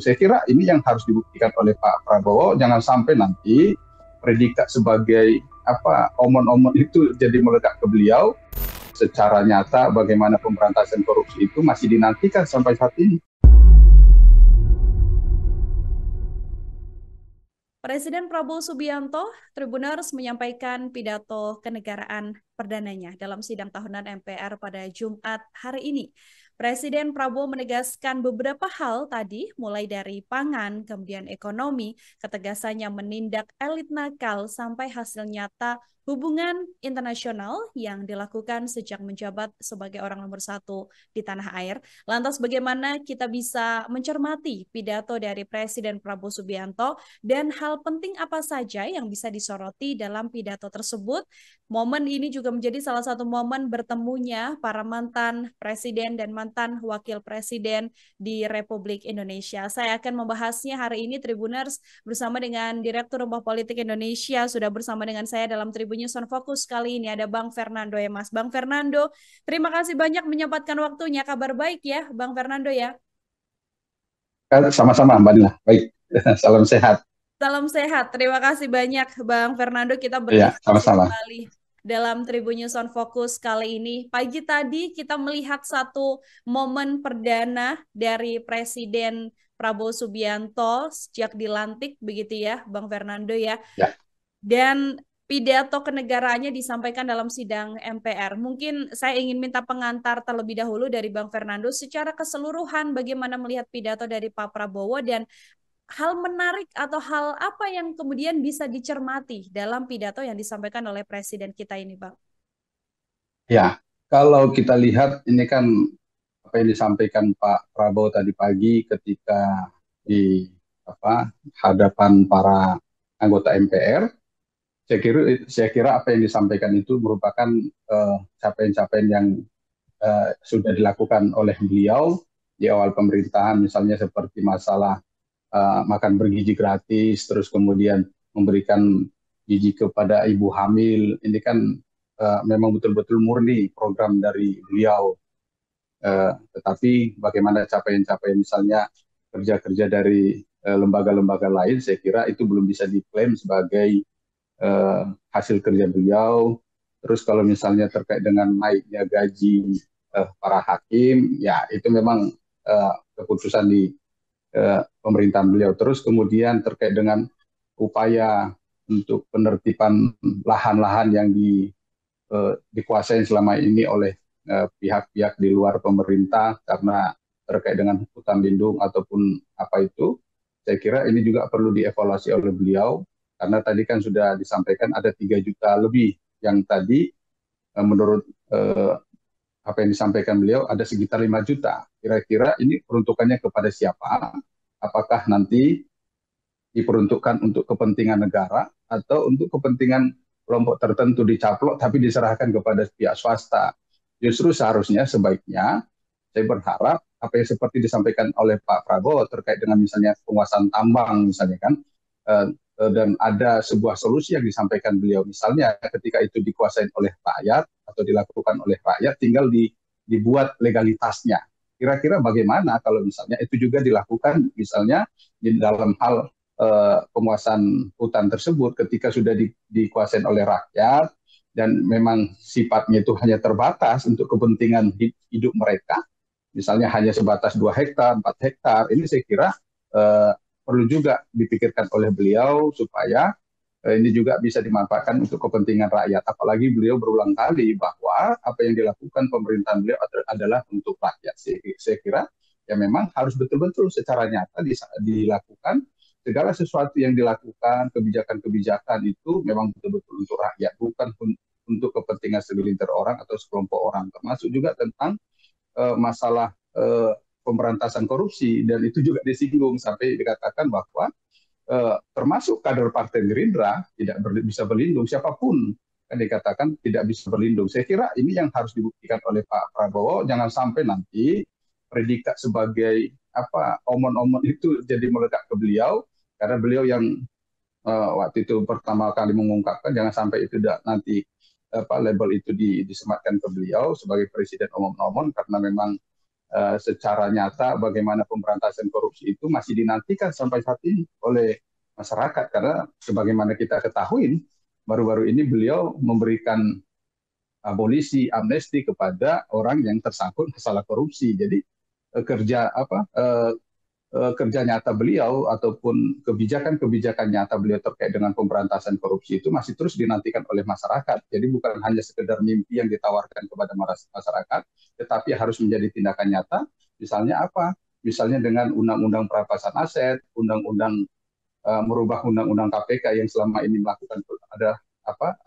Saya kira ini yang harus dibuktikan oleh Pak Prabowo. Jangan sampai nanti predikat sebagai omon-omon itu jadi melekat ke beliau. Secara nyata bagaimana pemberantasan korupsi itu masih dinantikan sampai saat ini. Presiden Prabowo Subianto, Tribuners menyampaikan pidato kenegaraan perdananya dalam sidang tahunan MPR pada Jumat hari ini. Presiden Prabowo menegaskan beberapa hal tadi, mulai dari pangan, kemudian ekonomi, ketegasannya menindak elit nakal sampai hasil nyata hubungan internasional yang dilakukan sejak menjabat sebagai orang nomor satu di tanah air. Lantas bagaimana kita bisa mencermati pidato dari Presiden Prabowo Subianto dan hal penting apa saja yang bisa disoroti dalam pidato tersebut? Momen ini juga menjadi salah satu momen bertemunya para mantan presiden dan mantan wakil presiden di Republik Indonesia. Saya akan membahasnya hari ini Tribuners bersama dengan Direktur Rumah Politik Indonesia. Sudah bersama dengan saya dalam Tribun News on Focus kali ini ada Bang Fernando ya Mas. Bang Fernando, terima kasih banyak menyempatkan waktunya. Kabar baik ya Bang Fernando ya. Sama-sama Mbak Dila. Baik, salam sehat. Salam sehat. Terima kasih banyak Bang Fernando. Kita Ya, berdiskusi sama-sama. kembali dalam Tribun News on Focus kali ini. Pagi tadi kita melihat satu momen perdana dari Presiden Prabowo Subianto sejak dilantik begitu ya Bang Fernando ya. Ya. Dan pidato kenegaraannya disampaikan dalam sidang MPR. Mungkin saya ingin minta pengantar terlebih dahulu dari Bang Fernando secara keseluruhan bagaimana melihat pidato dari Pak Prabowo dan hal menarik atau hal apa yang kemudian bisa dicermati dalam pidato yang disampaikan oleh Presiden kita ini, Bang? Ya, kalau kita lihat ini kan apa yang disampaikan Pak Prabowo tadi pagi ketika di hadapan para anggota MPR. Saya kira apa yang disampaikan itu merupakan capaian-capaian yang sudah dilakukan oleh beliau di awal pemerintahan, misalnya seperti masalah makan bergizi gratis, terus kemudian memberikan gizi kepada ibu hamil. Ini kan memang betul-betul murni program dari beliau. Tetapi bagaimana capaian-capaian misalnya kerja-kerja dari lembaga-lembaga lain, saya kira itu belum bisa diklaim sebagai hasil kerja beliau. Terus kalau misalnya terkait dengan naiknya gaji para hakim, ya itu memang keputusan di pemerintahan beliau. Terus kemudian terkait dengan upaya untuk penertiban lahan-lahan yang dikuasai selama ini oleh pihak-pihak di luar pemerintah karena terkait dengan hutan lindung ataupun apa itu, saya kira ini juga perlu dievaluasi oleh beliau karena tadi kan sudah disampaikan ada 3 juta lebih yang tadi menurut apa yang disampaikan beliau ada sekitar 5 juta. Kira-kira ini peruntukannya kepada siapa? Apakah nanti diperuntukkan untuk kepentingan negara atau untuk kepentingan kelompok tertentu dicaplok tapi diserahkan kepada pihak swasta. Justru seharusnya sebaiknya saya berharap apa yang seperti disampaikan oleh Pak Prabowo terkait dengan misalnya penguasaan tambang misalnya kan dan ada sebuah solusi yang disampaikan beliau misalnya ketika itu dikuasai oleh rakyat atau dilakukan oleh rakyat tinggal dibuat legalitasnya. Kira-kira bagaimana kalau misalnya itu juga dilakukan misalnya di dalam hal penguasaan hutan tersebut ketika sudah dikuasai oleh rakyat dan memang sifatnya itu hanya terbatas untuk kepentingan hidup mereka, misalnya hanya sebatas 2 hektar, 4 hektar, ini saya kira perlu juga dipikirkan oleh beliau supaya ini juga bisa dimanfaatkan untuk kepentingan rakyat. Apalagi beliau berulang kali bahwa apa yang dilakukan pemerintahan beliau adalah untuk rakyat. Saya kira ya memang harus betul-betul secara nyata dilakukan segala sesuatu yang dilakukan, kebijakan-kebijakan itu memang betul-betul untuk rakyat, bukan untuk kepentingan segelintir orang atau sekelompok orang. Termasuk juga tentang masalah pemberantasan korupsi, dan itu juga disinggung sampai dikatakan bahwa termasuk kader Partai Gerindra tidak bisa berlindung, siapapun kan dikatakan tidak bisa berlindung. Saya kira ini yang harus dibuktikan oleh Pak Prabowo, jangan sampai nanti predikat sebagai omon-omon itu jadi melekat ke beliau, karena beliau yang waktu itu pertama kali mengungkapkan, jangan sampai itu nanti label itu disematkan ke beliau sebagai presiden omon-omon, karena memang secara nyata bagaimana pemberantasan korupsi itu masih dinantikan sampai saat ini oleh masyarakat, karena sebagaimana kita ketahui baru-baru ini beliau memberikan abolisi amnesti kepada orang yang tersangkut masalah korupsi. Jadi kerja apa kerja nyata beliau ataupun kebijakan-kebijakan nyata beliau terkait dengan pemberantasan korupsi itu masih terus dinantikan oleh masyarakat. Jadi bukan hanya sekedar mimpi yang ditawarkan kepada masyarakat, tetapi harus menjadi tindakan nyata. Misalnya apa? Misalnya dengan undang-undang perampasan aset, undang-undang merubah undang-undang KPK yang selama ini melakukan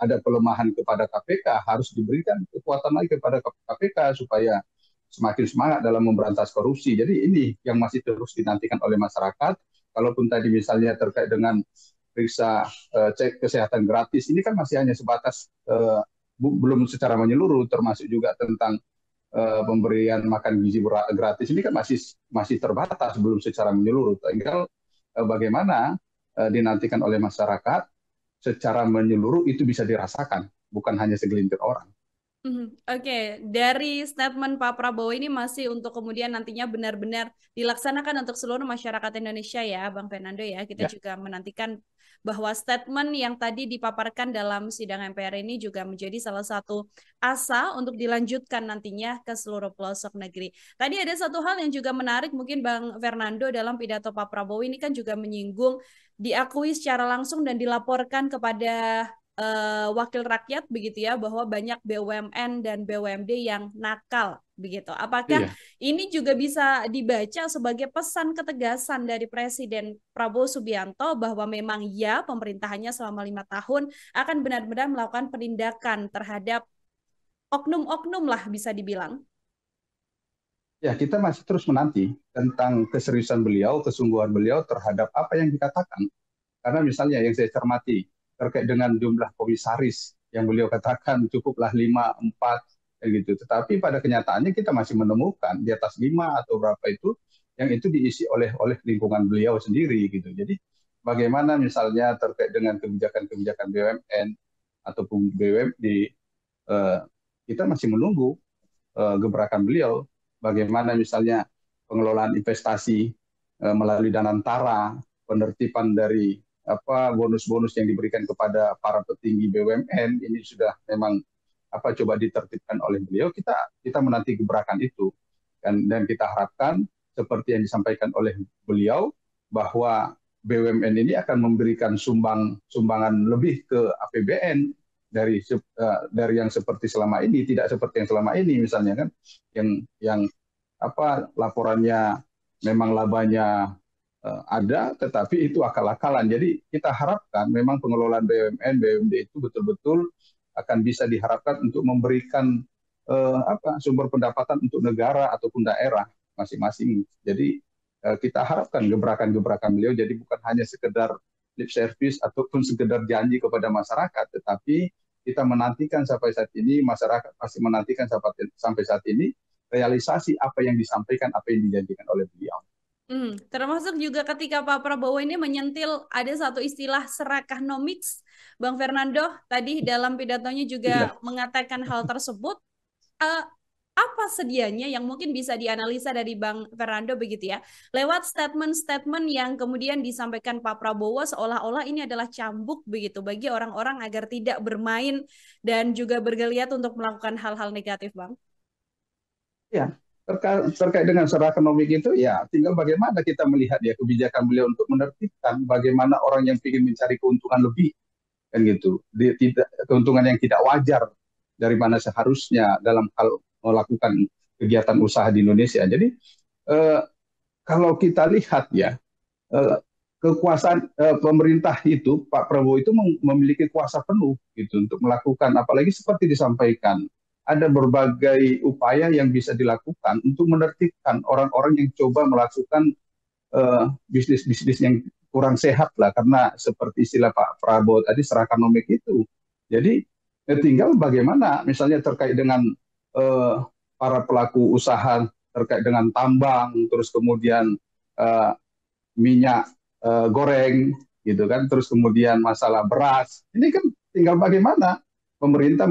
ada pelemahan kepada KPK, harus diberikan kekuatan lagi kepada KPK supaya semakin semangat dalam memberantas korupsi. Jadi ini yang masih terus dinantikan oleh masyarakat. Kalaupun tadi misalnya terkait dengan periksa cek kesehatan gratis, ini kan masih hanya sebatas belum secara menyeluruh, termasuk juga tentang pemberian makan gizi gratis. Ini kan masih terbatas, belum secara menyeluruh. Tinggal bagaimana dinantikan oleh masyarakat secara menyeluruh itu bisa dirasakan, bukan hanya segelintir orang. Oke, dari statement Pak Prabowo ini masih untuk kemudian nantinya benar-benar dilaksanakan untuk seluruh masyarakat Indonesia ya, Bang Fernando ya. Kita Ya, juga menantikan bahwa statement yang tadi dipaparkan dalam sidang MPR ini juga menjadi salah satu asa untuk dilanjutkan nantinya ke seluruh pelosok negeri. Tadi ada satu hal yang juga menarik mungkin Bang Fernando dalam pidato Pak Prabowo ini kan juga menyinggung diakui secara langsung dan dilaporkan kepada wakil rakyat begitu ya bahwa banyak BUMN dan BUMD yang nakal begitu. Apakah iya. ini juga bisa dibaca sebagai pesan ketegasan dari Presiden Prabowo Subianto bahwa memang ya pemerintahannya selama 5 tahun akan benar-benar melakukan penindakan terhadap oknum-oknum lah bisa dibilang. Ya, kita masih terus menanti tentang keseriusan beliau, kesungguhan beliau terhadap apa yang dikatakan. Karena misalnya yang saya cermati terkait dengan jumlah komisaris yang beliau katakan cukuplah 5, 4, kayak gitu. Tetapi pada kenyataannya kita masih menemukan di atas 5 atau berapa itu yang itu diisi oleh lingkungan beliau sendiri gitu. Jadi bagaimana misalnya terkait dengan kebijakan-kebijakan BUMN ataupun BUMD, kita masih menunggu gebrakan beliau. Bagaimana misalnya pengelolaan investasi melalui Danantara, penertiban dari bonus-bonus yang diberikan kepada para petinggi BUMN ini sudah memang coba ditertibkan oleh beliau. Kita menanti gebrakan itu dan kita harapkan seperti yang disampaikan oleh beliau bahwa BUMN ini akan memberikan sumbangan lebih ke APBN dari yang seperti selama ini, tidak seperti yang selama ini misalnya kan yang laporannya memang labanya ada, tetapi itu akal-akalan. Jadi kita harapkan memang pengelolaan BUMN, BUMD itu betul-betul akan bisa diharapkan untuk memberikan sumber pendapatan untuk negara ataupun daerah masing-masing. Jadi kita harapkan gebrakan-gebrakan beliau jadi bukan hanya sekedar lip service ataupun sekedar janji kepada masyarakat, tetapi kita menantikan sampai saat ini, masyarakat masih menantikan sampai saat ini realisasi apa yang disampaikan, apa yang dijanjikan oleh beliau. Termasuk juga ketika Pak Prabowo ini menyentil ada satu istilah serakahnomics, Bang Fernando tadi dalam pidatonya juga Ya, mengatakan hal tersebut. Eh, apa sedianya yang mungkin bisa dianalisa dari Bang Fernando begitu ya, lewat statement-statement yang kemudian disampaikan Pak Prabowo seolah-olah ini adalah cambuk begitu bagi orang-orang agar tidak bermain dan juga bergeliat untuk melakukan hal-hal negatif, Bang. ya. Terkait dengan secara ekonomi itu, ya tinggal bagaimana kita melihat ya kebijakan beliau untuk menertibkan bagaimana orang yang ingin mencari keuntungan lebih, kan gitu. Tidak keuntungan yang tidak wajar dari mana seharusnya dalam hal melakukan kegiatan usaha di Indonesia. Jadi eh, kalau kita lihat ya kekuasaan pemerintah itu Pak Prabowo itu memiliki kuasa penuh gitu untuk melakukan, apalagi seperti disampaikan ada berbagai upaya yang bisa dilakukan untuk menertibkan orang-orang yang coba melakukan bisnis-bisnis yang kurang sehat lah, karena seperti istilah Pak Prabowo tadi serakanomik itu. Jadi tinggal bagaimana misalnya terkait dengan eh, para pelaku usaha terkait dengan tambang, terus kemudian eh, minyak goreng gitu kan, terus kemudian masalah beras. Ini kan tinggal bagaimana pemerintah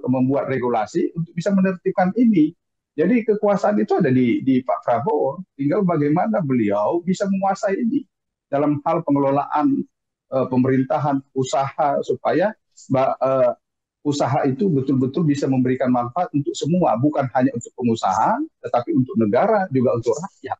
membuat regulasi untuk bisa menertibkan ini. Jadi kekuasaan itu ada di Pak Prabowo. Tinggal bagaimana beliau bisa menguasai ini dalam hal pengelolaan pemerintahan, usaha supaya usaha itu betul-betul bisa memberikan manfaat untuk semua, bukan hanya untuk pengusaha, tetapi untuk negara juga untuk rakyat.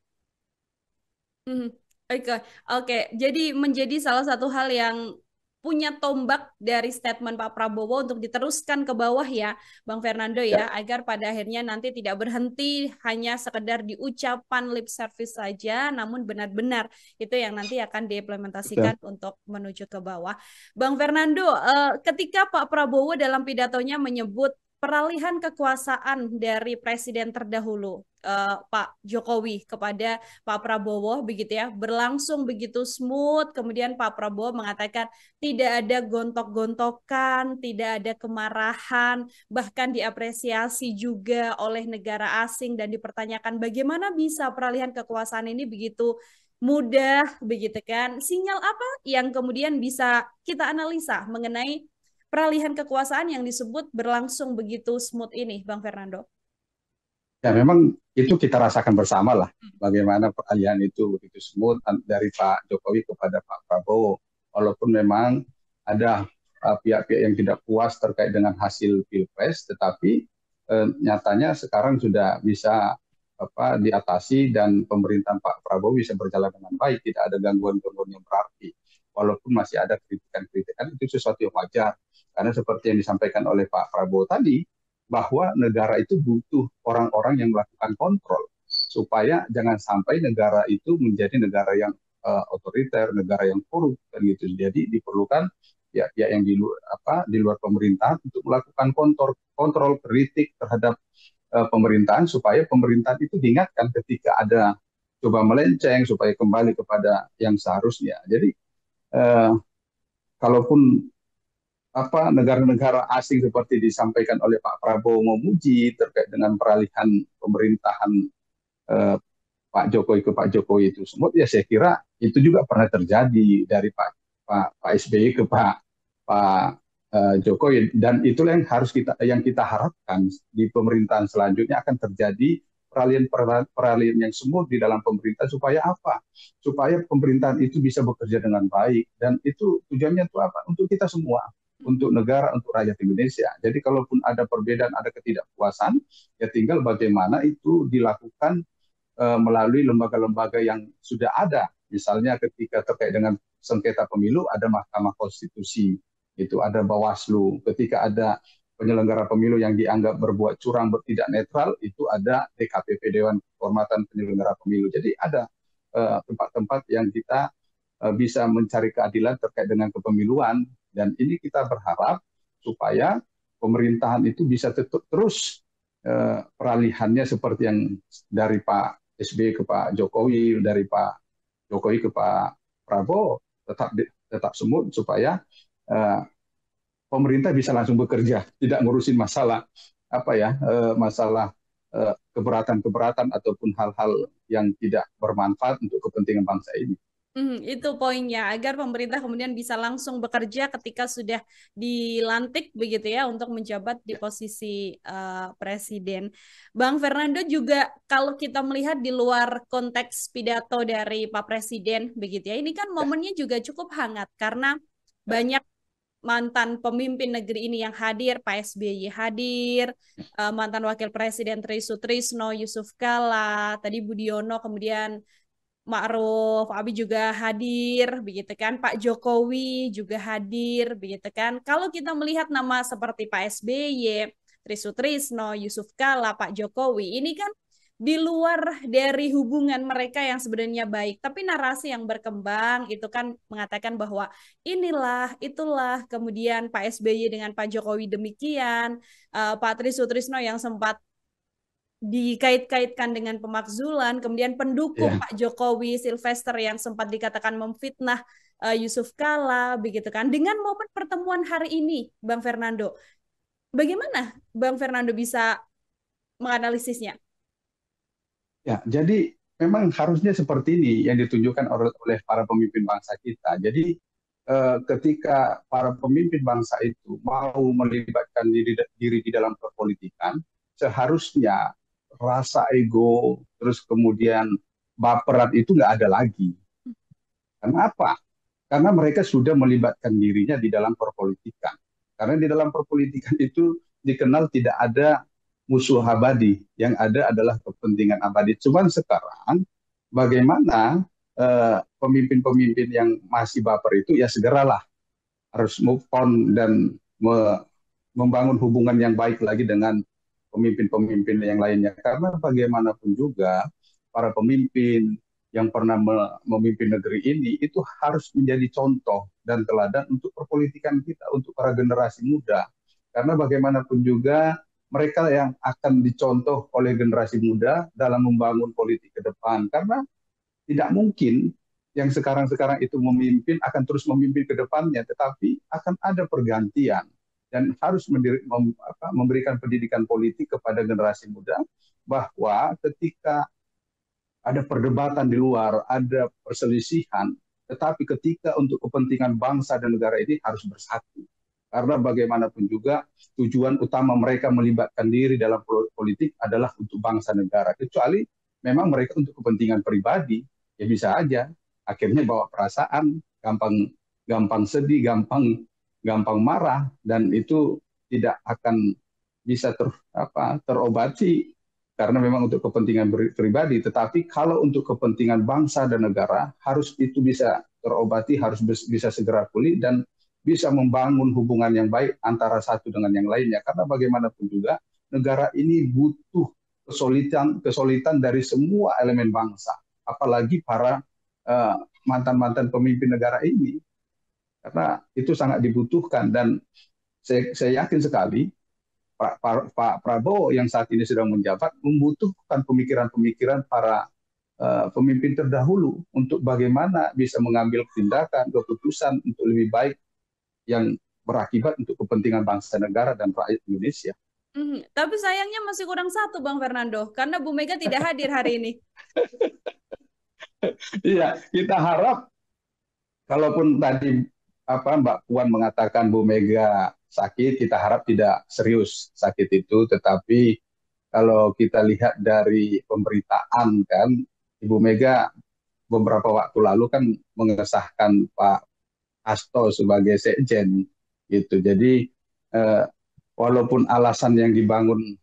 Mhm. Oke, oke. Jadi menjadi salah satu hal yang punya tombak dari statement Pak Prabowo untuk diteruskan ke bawah ya, Bang Fernando ya, Ya, agar pada akhirnya nanti tidak berhenti hanya sekedar di ucapan lip service saja, namun benar-benar itu yang nanti akan betul. diimplementasikan untuk menuju ke bawah. Bang Fernando, ketika Pak Prabowo dalam pidatonya menyebut peralihan kekuasaan dari presiden terdahulu, Pak Jokowi kepada Pak Prabowo begitu ya berlangsung begitu smooth, kemudian Pak Prabowo mengatakan tidak ada gontok-gontokan, tidak ada kemarahan, bahkan diapresiasi juga oleh negara asing dan dipertanyakan bagaimana bisa peralihan kekuasaan ini begitu mudah begitu kan. Sinyal apa yang kemudian bisa kita analisa mengenai peralihan kekuasaan yang disebut berlangsung begitu smooth ini, Bang Fernando? Ya, memang itu kita rasakan bersama lah bagaimana peralihan itu begitu smooth dari Pak Jokowi kepada Pak Prabowo. Walaupun memang ada pihak-pihak yang tidak puas terkait dengan hasil Pilpres, tetapi nyatanya sekarang sudah bisa diatasi dan pemerintahan Pak Prabowo bisa berjalan dengan baik, tidak ada gangguan-gangguan yang berarti. Walaupun masih ada kritikan-kritikan, itu sesuatu yang wajar. Karena seperti yang disampaikan oleh Pak Prabowo tadi, bahwa negara itu butuh orang-orang yang melakukan kontrol supaya jangan sampai negara itu menjadi negara yang otoriter, negara yang korup dan gitu. Jadi diperlukan ya yang di luar pemerintahan untuk melakukan kontrol kritik terhadap pemerintahan supaya pemerintahan itu diingatkan ketika ada coba melenceng supaya kembali kepada yang seharusnya. Jadi uh, kalaupun negara-negara asing seperti disampaikan oleh Pak Prabowo memuji terkait dengan peralihan pemerintahan eh, Pak Jokowi ke Pak Jokowi itu semua, ya saya kira itu juga pernah terjadi dari Pak SBY ke Pak Jokowi, dan itulah yang kita harapkan di pemerintahan selanjutnya akan terjadi peralihan yang semua di dalam pemerintahan supaya apa? Supaya pemerintahan itu bisa bekerja dengan baik, dan itu tujuannya itu apa? Untuk kita semua, untuk negara, untuk rakyat Indonesia. Jadi kalaupun ada perbedaan, ada ketidakpuasan, ya tinggal bagaimana itu dilakukan melalui lembaga-lembaga yang sudah ada. Misalnya ketika terkait dengan sengketa pemilu ada Mahkamah Konstitusi, itu ada Bawaslu. Ketika ada penyelenggara pemilu yang dianggap berbuat curang, tidak netral, itu ada DKPP, Dewan Kehormatan Penyelenggara Pemilu. Jadi ada tempat-tempat yang kita bisa mencari keadilan terkait dengan kepemiluan, dan ini kita berharap supaya pemerintahan itu bisa tetap terus peralihannya seperti yang dari Pak SBY ke Pak Jokowi, dari Pak Jokowi ke Pak Prabowo, tetap semut supaya uh, pemerintah bisa langsung bekerja, tidak ngurusin masalah masalah keberatan-keberatan ataupun hal-hal yang tidak bermanfaat untuk kepentingan bangsa ini. Itu poinnya, agar pemerintah kemudian bisa langsung bekerja ketika sudah dilantik begitu ya untuk menjabat di posisi presiden. Bang Fernando juga kalau kita melihat di luar konteks pidato dari Pak Presiden begitu ya, ini kan Ya, momennya juga cukup hangat karena banyak mantan pemimpin negeri ini yang hadir, Pak SBY hadir, mantan Wakil Presiden Tri Sutrisno, Yusuf Kala, tadi Budiono, kemudian Ma'ruf Abi juga hadir, begitu kan? Pak Jokowi juga hadir, begitu kan? Kalau kita melihat nama seperti Pak SBY, Tri Sutrisno, Yusuf Kala, Pak Jokowi, ini kan di luar dari hubungan mereka yang sebenarnya baik, tapi narasi yang berkembang itu kan mengatakan bahwa inilah, itulah, kemudian Pak SBY dengan Pak Jokowi demikian, Pak Tri Sutrisno yang sempat dikait-kaitkan dengan pemakzulan, kemudian pendukung ya. Pak Jokowi Sylvester yang sempat dikatakan memfitnah Yusuf Kala, begitu kan. Dengan momen pertemuan hari ini, Bang Fernando, bagaimana Bang Fernando bisa menganalisisnya? Ya, jadi memang harusnya seperti ini yang ditunjukkan oleh para pemimpin bangsa kita. Jadi ketika para pemimpin bangsa itu mau melibatkan diri di dalam perpolitikan, seharusnya rasa ego, terus kemudian baperan itu nggak ada lagi. Kenapa? Karena mereka sudah melibatkan dirinya di dalam perpolitikan. Karena di dalam perpolitikan itu dikenal tidak ada musuh abadi, yang ada adalah kepentingan abadi. Cuman sekarang bagaimana pemimpin-pemimpin yang masih baper itu ya segeralah harus move on dan membangun hubungan yang baik lagi dengan pemimpin-pemimpin yang lainnya. Karena bagaimanapun juga para pemimpin yang pernah memimpin negeri ini itu harus menjadi contoh dan teladan untuk perpolitikan kita, untuk para generasi muda. Karena bagaimanapun juga mereka yang akan dicontoh oleh generasi muda dalam membangun politik ke depan. Karena tidak mungkin yang sekarang-sekarang itu memimpin akan terus memimpin ke depannya, tetapi akan ada pergantian dan harus memberikan pendidikan politik kepada generasi muda bahwa ketika ada perdebatan di luar, ada perselisihan, tetapi ketika untuk kepentingan bangsa dan negara ini harus bersatu. Karena bagaimanapun juga tujuan utama mereka melibatkan diri dalam politik adalah untuk bangsa negara. Kecuali memang mereka untuk kepentingan pribadi, ya bisa aja. Akhirnya bawa perasaan, gampang gampang sedih, gampang marah, dan itu tidak akan bisa terobati karena memang untuk kepentingan pribadi. Tetapi kalau untuk kepentingan bangsa dan negara, harus itu bisa terobati, harus bisa segera pulih dan bisa membangun hubungan yang baik antara satu dengan yang lainnya. Karena bagaimanapun juga negara ini butuh kesulitan dari semua elemen bangsa, apalagi para mantan-mantan pemimpin negara ini, karena itu sangat dibutuhkan. Dan saya yakin sekali Pak Prabowo yang saat ini sedang menjabat membutuhkan pemikiran-pemikiran para pemimpin terdahulu untuk bagaimana bisa mengambil tindakan, keputusan untuk lebih baik yang berakibat untuk kepentingan bangsa negara dan rakyat Indonesia. Tapi sayangnya masih kurang satu, Bang Fernando, karena Bu Mega tidak hadir hari ini. Iya, kita harap kalaupun tadi Mbak Puan mengatakan Bu Mega sakit, kita harap tidak serius sakit itu, tetapi kalau kita lihat dari pemberitaan kan, Ibu Mega beberapa waktu lalu kan mengesahkan Pak Hasto sebagai sekjen gitu. Jadi eh, walaupun alasan yang dibangun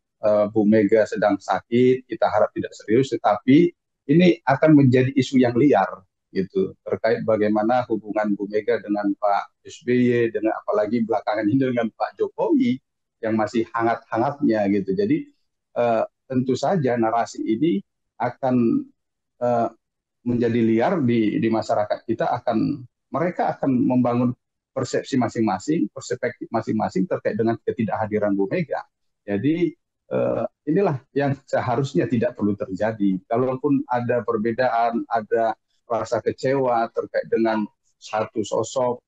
Bu Mega sedang sakit, kita harap tidak serius, tetapi ini akan menjadi isu yang liar gitu terkait bagaimana hubungan Bu Mega dengan Pak SBY, dengan apalagi belakangan ini dengan Pak Jokowi yang masih hangat-hangatnya gitu. Jadi tentu saja narasi ini akan uh, menjadi liar di masyarakat kita, mereka akan membangun persepsi masing-masing, perspektif masing-masing terkait dengan ketidakhadiran Bu Mega. Jadi inilah yang seharusnya tidak perlu terjadi. Kalaupun ada perbedaan, ada rasa kecewa terkait dengan satu sosok,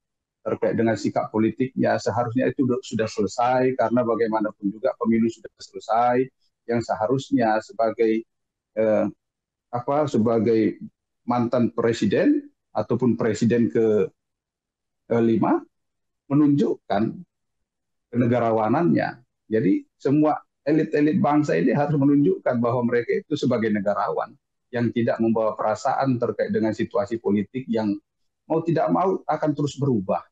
terkait dengan sikap politiknya, seharusnya itu sudah selesai karena bagaimanapun juga pemilu sudah selesai. Yang seharusnya sebagai eh, sebagai mantan presiden ataupun presiden kelima menunjukkan kenegarawanannya. Jadi semua elit-elit bangsa ini harus menunjukkan bahwa mereka itu sebagai negarawan yang tidak membawa perasaan terkait dengan situasi politik yang mau tidak mau akan terus berubah.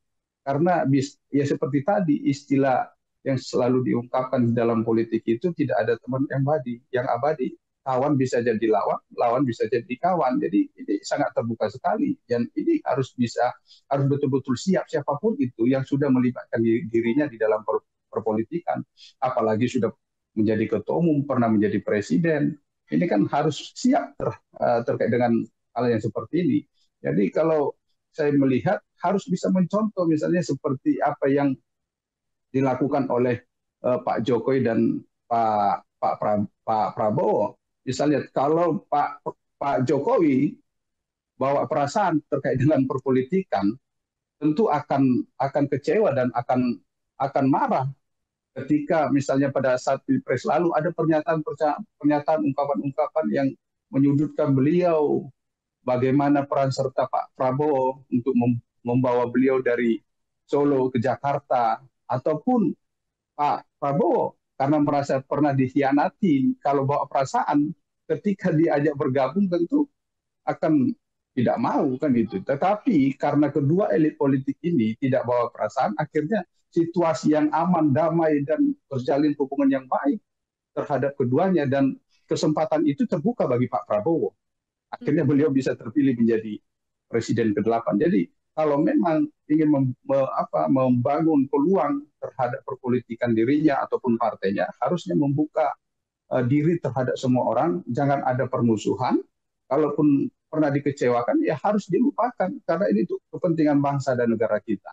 Karena ya seperti tadi istilah yang selalu diungkapkan di dalam politik itu tidak ada teman yang abadi. Kawan bisa jadi lawan, lawan bisa jadi kawan. Jadi ini sangat terbuka sekali dan ini harus betul-betul siap siapapun itu yang sudah melibatkan dirinya di dalam perpolitikan, apalagi sudah menjadi ketua umum, pernah menjadi presiden. Ini kan harus siap terkait dengan hal yang seperti ini. Jadi kalau saya melihat harus bisa mencontoh misalnya seperti apa yang dilakukan oleh Pak Jokowi dan Pak Prabowo. Misalnya kalau Pak Jokowi bawa perasaan terkait dengan perpolitikan, tentu akan kecewa dan akan marah ketika misalnya pada saat Pilpres lalu ada pernyataan ungkapan-ungkapan yang menyudutkan beliau, bagaimana peran serta Pak Prabowo untuk membawa beliau dari Solo ke Jakarta, ataupun Pak Prabowo karena merasa pernah dikhianati. Kalau bawa perasaan, ketika diajak bergabung tentu akan tidak mau kan itu. Tetapi karena kedua elit politik ini tidak bawa perasaan, akhirnya situasi yang aman, damai dan terjalin hubungan yang baik terhadap keduanya, dan kesempatan itu terbuka bagi Pak Prabowo. Akhirnya beliau bisa terpilih menjadi presiden ke-8. Jadi kalau memang ingin membangun peluang terhadap perpolitikan dirinya ataupun partainya, harusnya membuka diri terhadap semua orang, jangan ada permusuhan. Kalaupun pernah dikecewakan, ya harus dilupakan, karena ini untuk kepentingan bangsa dan negara kita.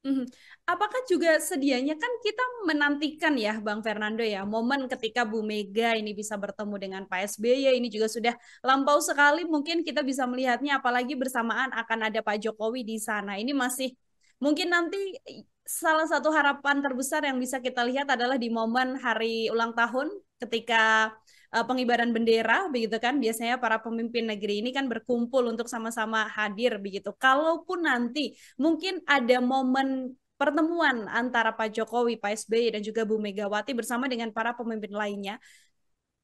Mhm. Apakah juga sedianya kan kita menantikan ya Bang Fernando ya momen ketika Bu Mega ini bisa bertemu dengan Pak SBY, ini juga sudah lampau sekali, mungkin kita bisa melihatnya apalagi bersamaan akan ada Pak Jokowi di sana. Ini masih mungkin nanti salah satu harapan terbesar yang bisa kita lihat adalah di momen hari ulang tahun ketika pengibaran bendera begitu kan, biasanya para pemimpin negeri ini kan berkumpul untuk sama-sama hadir begitu. Kalaupun nanti mungkin ada momen pertemuan antara Pak Jokowi, Pak SBY dan juga Bu Megawati bersama dengan para pemimpin lainnya,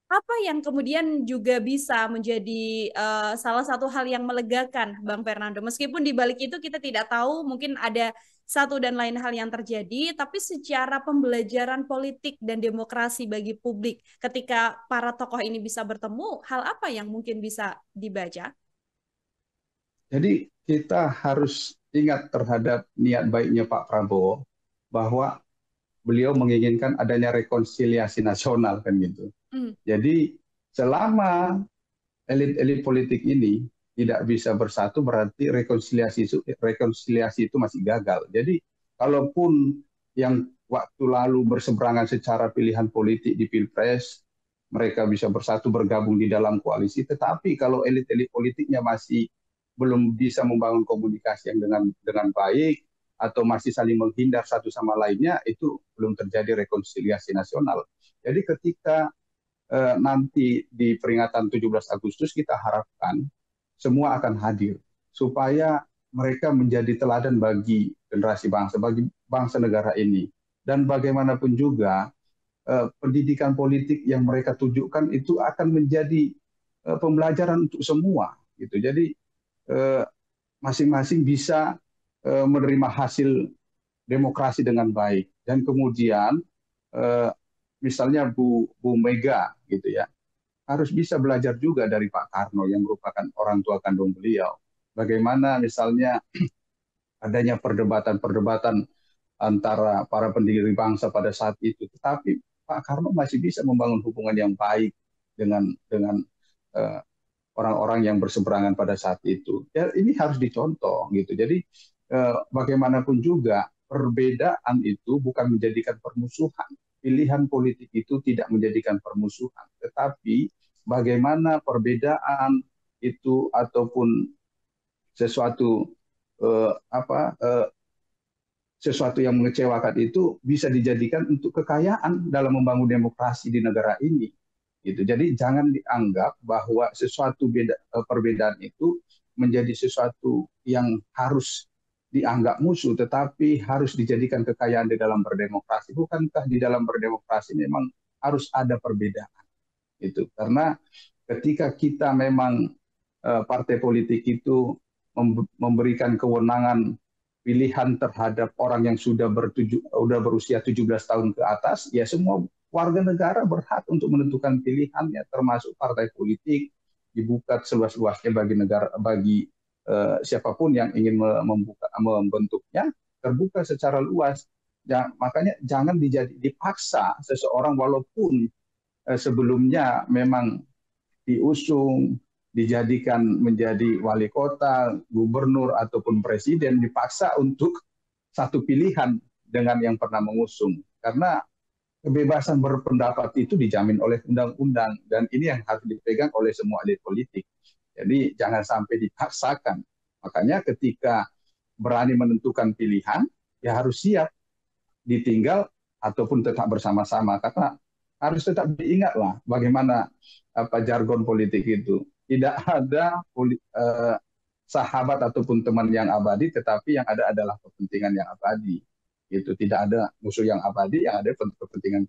apa yang kemudian juga bisa menjadi salah satu hal yang melegakan Bang Fernando. Meskipun di balik itu kita tidak tahu, mungkin ada satu dan lain hal yang terjadi, tapi secara pembelajaran politik dan demokrasi bagi publik, ketika para tokoh ini bisa bertemu, hal apa yang mungkin bisa dibaca? Jadi kita harus ingat terhadap niat baiknya Pak Prabowo, bahwa beliau menginginkan adanya rekonsiliasi nasional kan gitu. Hmm. Jadi selama elit-elit politik ini tidak bisa bersatu, berarti rekonsiliasi itu masih gagal. Jadi kalaupun yang waktu lalu berseberangan secara pilihan politik di Pilpres, mereka bisa bersatu bergabung di dalam koalisi, tetapi kalau elit-elit politiknya masih belum bisa membangun komunikasi yang dengan baik, atau masih saling menghindar satu sama lainnya, itu belum terjadi rekonsiliasi nasional. Jadi ketika nanti di peringatan 17 Agustus kita harapkan semua akan hadir supaya mereka menjadi teladan bagi generasi bangsa, bagi bangsa negara ini. Dan bagaimanapun juga pendidikan politik yang mereka tunjukkan itu akan menjadi pembelajaran untuk semua gitu. Jadi masing-masing bisa menerima hasil demokrasi dengan baik, dan kemudian misalnya Bu Mega gitu ya, harus bisa belajar juga dari Pak Karno yang merupakan orang tua kandung beliau. Bagaimana misalnya adanya perdebatan-perdebatan antara para pendiri bangsa pada saat itu, tetapi Pak Karno masih bisa membangun hubungan yang baik dengan uh, orang-orang yang berseberangan pada saat itu. Ya, ini harus dicontoh gitu. Jadi bagaimanapun juga perbedaan itu bukan menjadikan permusuhan. Pilihan politik itu tidak menjadikan permusuhan, tetapi bagaimana perbedaan itu ataupun sesuatu eh, apa eh, sesuatu yang mengecewakan itu bisa dijadikan untuk kekayaan dalam membangun demokrasi di negara ini. Gitu. Jadi jangan dianggap bahwa perbedaan itu menjadi sesuatu yang harus dianggap musuh, tetapi harus dijadikan kekayaan di dalam berdemokrasi. Bukankah di dalam berdemokrasi memang harus ada perbedaan? Itu karena ketika kita memang partai politik itu memberikan kewenangan pilihan terhadap orang yang sudah berusia 17 tahun ke atas, ya semua warga negara berhak untuk menentukan pilihannya, termasuk partai politik, dibuka seluas-luasnya bagi negara, bagi siapapun yang ingin membentuknya, terbuka secara luas. Ya, makanya jangan dipaksa seseorang, walaupun sebelumnya memang diusung, dijadikan menjadi wali kota, gubernur, ataupun presiden, dipaksa untuk satu pilihan dengan yang pernah mengusung. Karena kebebasan berpendapat itu dijamin oleh undang-undang, dan ini yang harus dipegang oleh semua elit politik. Jadi jangan sampai dipaksakan. Makanya ketika berani menentukan pilihan, ya harus siap ditinggal ataupun tetap bersama-sama. Karena harus tetap diingatlah bagaimana jargon politik itu. Tidak ada sahabat ataupun teman yang abadi, tetapi yang ada adalah kepentingan yang abadi. Itu tidak ada musuh yang abadi, yang ada kepentingan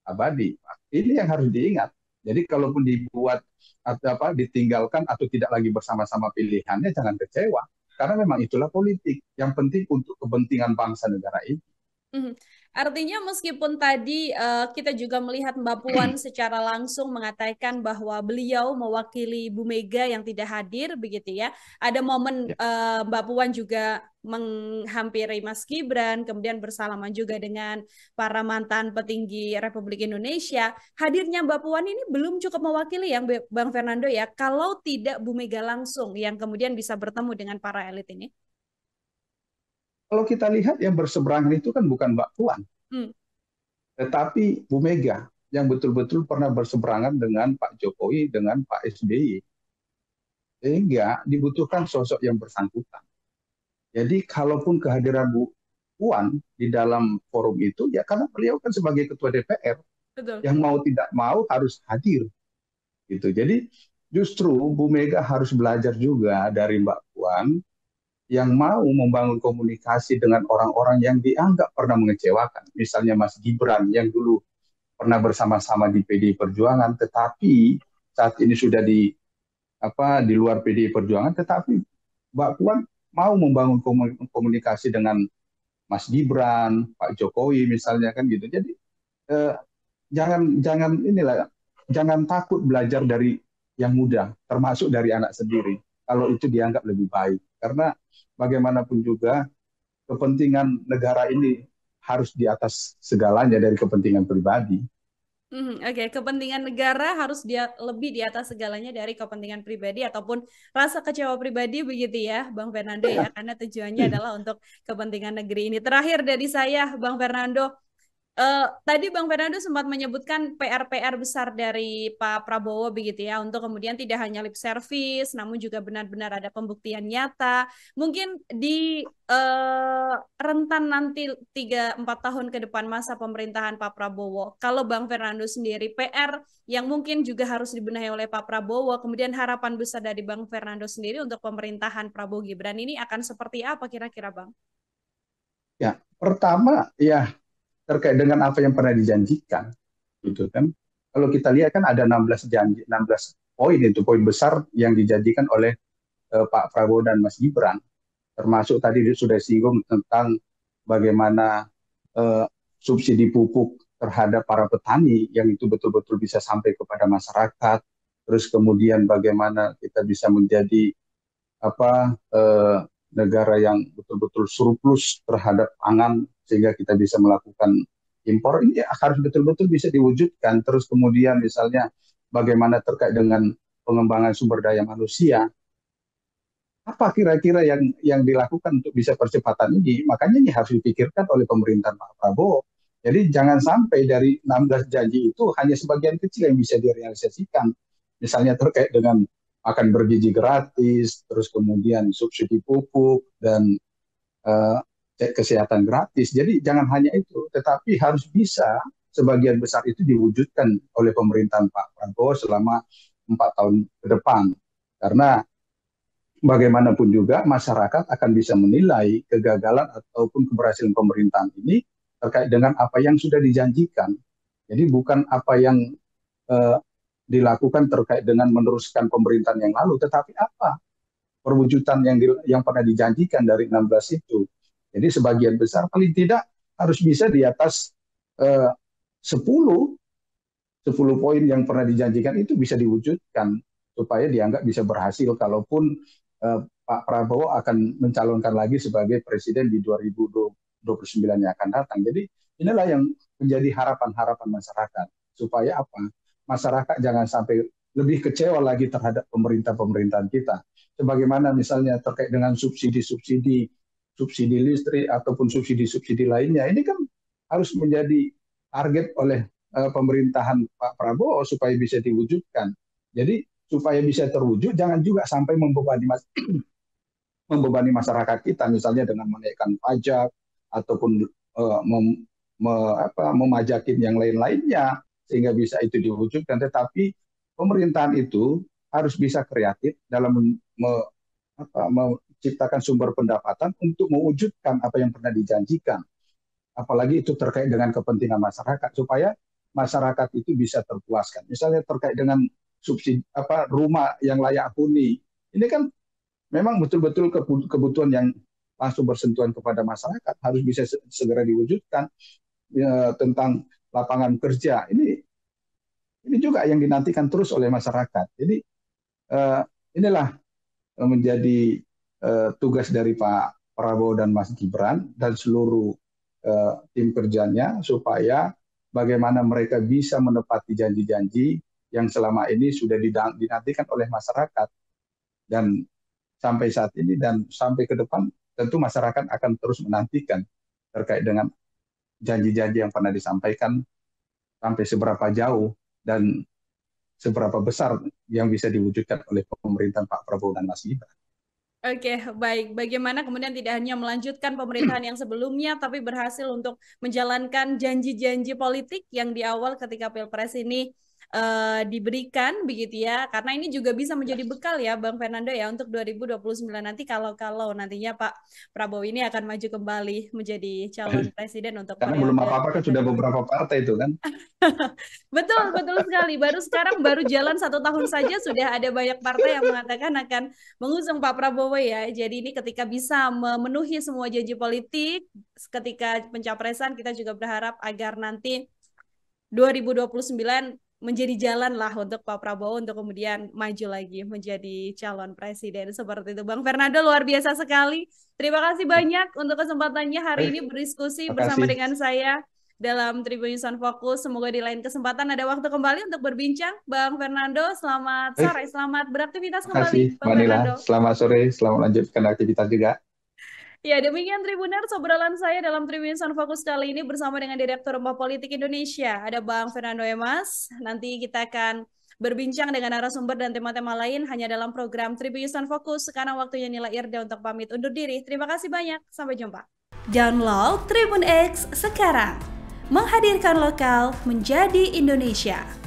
abadi. Ini yang harus diingat. Jadi kalaupun dibuat atau apa ditinggalkan atau tidak lagi bersama-sama pilihannya, jangan kecewa. Karena memang itulah politik. Yang penting untuk kepentingan bangsa negara ini. Mhm. Artinya meskipun tadi kita juga melihat Mbak Puan secara langsung mengatakan bahwa beliau mewakili Bu Mega yang tidak hadir begitu ya. Ada momen Ya. Mbak Puan juga menghampiri Mas Gibran, kemudian bersalaman juga dengan para mantan petinggi Republik Indonesia. Hadirnya Mbak Puan ini belum cukup mewakili yang Bang Fernando ya. Kalau tidak Bu Mega langsung yang kemudian bisa bertemu dengan para elit ini. Kalau kita lihat yang berseberangan itu kan bukan Mbak Puan, Hmm, tetapi Bu Mega yang betul-betul pernah berseberangan dengan Pak Jokowi, dengan Pak SBY. Sehingga dibutuhkan sosok yang bersangkutan. Jadi kalaupun kehadiran Bu Puan di dalam forum itu, ya karena beliau kan sebagai ketua DPR, betul. yang mau tidak mau harus hadir. Gitu. Jadi justru Bu Mega harus belajar juga dari Mbak Puan yang mau membangun komunikasi dengan orang-orang yang dianggap pernah mengecewakan. Misalnya Mas Gibran yang dulu pernah bersama-sama di PDI Perjuangan, tetapi saat ini sudah di luar PDI Perjuangan, tetapi Mbak Puan mau membangun komunikasi dengan Mas Gibran, Pak Jokowi misalnya kan gitu. Jadi eh, jangan jangan inilah jangan takut belajar dari yang muda, termasuk dari anak sendiri. Kalau itu dianggap lebih baik, karena bagaimanapun juga kepentingan negara ini harus di atas segalanya dari kepentingan pribadi. Oke, kepentingan negara harus dia lebih di atas segalanya dari kepentingan pribadi ataupun rasa kecewa pribadi begitu ya, Bang Fernando ya, karena tujuannya adalah untuk kepentingan negeri ini. Terakhir dari saya, Bang Fernando, tadi Bang Fernando sempat menyebutkan PR-PR besar dari Pak Prabowo begitu ya, untuk kemudian tidak hanya lip service, namun juga benar-benar ada pembuktian nyata. Mungkin di rentan nanti 3-4 tahun ke depan masa pemerintahan Pak Prabowo, kalau Bang Fernando sendiri PR yang mungkin juga harus dibenahi oleh Pak Prabowo, kemudian harapan besar dari Bang Fernando sendiri untuk pemerintahan Prabowo Gibran ini akan seperti apa kira-kira Bang? Ya, pertama ya terkait dengan apa yang pernah dijanjikan, gitu kan. Kalau kita lihat kan ada 16 janji, 16 poin itu poin besar yang dijanjikan oleh Pak Prabowo dan Mas Gibran. Termasuk tadi sudah singgung tentang bagaimana eh, subsidi pupuk terhadap para petani yang itu betul-betul bisa sampai kepada masyarakat. Terus kemudian bagaimana kita bisa menjadi negara yang betul-betul surplus terhadap pangan sehingga kita bisa melakukan impor ini harus betul-betul bisa diwujudkan. Terus kemudian misalnya bagaimana terkait dengan pengembangan sumber daya manusia, apa kira-kira yang dilakukan untuk bisa percepatan ini? Makanya ini harus dipikirkan oleh pemerintahan Pak Prabowo. Jadi jangan sampai dari 16 janji itu hanya sebagian kecil yang bisa direalisasikan. Misalnya terkait dengan makan bergizi gratis, terus kemudian subsidi pupuk dan eh, cek kesehatan gratis. Jadi jangan hanya itu, tetapi harus bisa sebagian besar itu diwujudkan oleh pemerintahan Pak Prabowo selama 4 tahun ke depan. Karena bagaimanapun juga masyarakat akan bisa menilai kegagalan ataupun keberhasilan pemerintahan ini terkait dengan apa yang sudah dijanjikan. Jadi bukan apa yang eh, dilakukan terkait dengan meneruskan pemerintahan yang lalu, tetapi apa perwujudan yang pernah dijanjikan dari 16 itu. Jadi sebagian besar paling tidak harus bisa di atas eh, 10 10 poin yang pernah dijanjikan itu bisa diwujudkan supaya dianggap bisa berhasil kalaupun Pak Prabowo akan mencalonkan lagi sebagai presiden di 2029 yang akan datang. Jadi inilah yang menjadi harapan-harapan masyarakat supaya apa? Masyarakat jangan sampai lebih kecewa lagi terhadap pemerintah-pemerintahan kita. Sebagaimana misalnya terkait dengan subsidi-subsidi, subsidi listrik ataupun subsidi-subsidi lainnya, ini kan harus menjadi target oleh pemerintahan Pak Prabowo supaya bisa diwujudkan. Jadi supaya bisa terwujud jangan juga sampai membebani masyarakat kita misalnya dengan menaikkan pajak ataupun memajakin yang lain-lainnya sehingga bisa itu diwujudkan. Tetapi pemerintahan itu harus bisa kreatif dalam menciptakan sumber pendapatan untuk mewujudkan apa yang pernah dijanjikan. Apalagi itu terkait dengan kepentingan masyarakat supaya masyarakat itu bisa terpuaskan. Misalnya terkait dengan subsidi rumah yang layak huni. Ini kan memang betul-betul kebutuhan yang langsung bersentuhan kepada masyarakat harus bisa segera diwujudkan. Tentang lapangan kerja ini juga yang dinantikan terus oleh masyarakat. Jadi inilah menjadi tugas dari Pak Prabowo dan Mas Gibran dan seluruh tim kerjanya supaya bagaimana mereka bisa menepati janji-janji yang selama ini sudah dinantikan oleh masyarakat. Dan sampai saat ini dan sampai ke depan tentu masyarakat akan terus menantikan terkait dengan janji-janji yang pernah disampaikan sampai seberapa jauh dan seberapa besar yang bisa diwujudkan oleh pemerintahan Pak Prabowo dan Mas Gibran. Oke, baik. Bagaimana kemudian tidak hanya melanjutkan pemerintahan yang sebelumnya, tapi berhasil untuk menjalankan janji-janji politik yang di awal ketika Pilpres ini diberikan, begitu ya. Karena ini juga bisa menjadi bekal ya, Bang Fernando ya, untuk 2029 nanti kalau nantinya Pak Prabowo ini akan maju kembali menjadi calon presiden untuk Karena belum periode apa-apa kan sudah kedua. beberapa partai itu kan. Betul, betul sekali. Baru jalan 1 tahun saja sudah ada banyak partai yang mengatakan akan mengusung Pak Prabowo ya. Jadi ini ketika bisa memenuhi semua janji politik, ketika pencapresan kita juga berharap agar nanti 2029 menjadi jalan lah untuk Pak Prabowo untuk kemudian maju lagi menjadi calon presiden seperti itu. Bang Fernando luar biasa sekali. Terima kasih banyak untuk kesempatannya hari ini Baik, berdiskusi terima bersama kasih. dengan saya dalam Tribun Yuson Fokus. Semoga di lain kesempatan ada waktu kembali untuk berbincang. Bang Fernando, selamat Baik, sore, selamat beraktivitas terima kasih kembali, Bang Mbak Nila. Fernando. Selamat sore, selamat melanjutkan aktivitas juga. Ya, demikian Tribuners obrolan saya dalam Tribun Yuson Fokus kali ini bersama dengan Direktur Rumah Politik Indonesia. Ada Bang Fernando Emas. Nanti kita akan berbincang dengan narasumber dan tema-tema lain hanya dalam program Tribun Yuson Fokus. Sekarang waktunya Nila Irda untuk pamit undur diri. Terima kasih banyak. Sampai jumpa. Download Tribun X sekarang. Menghadirkan lokal menjadi Indonesia.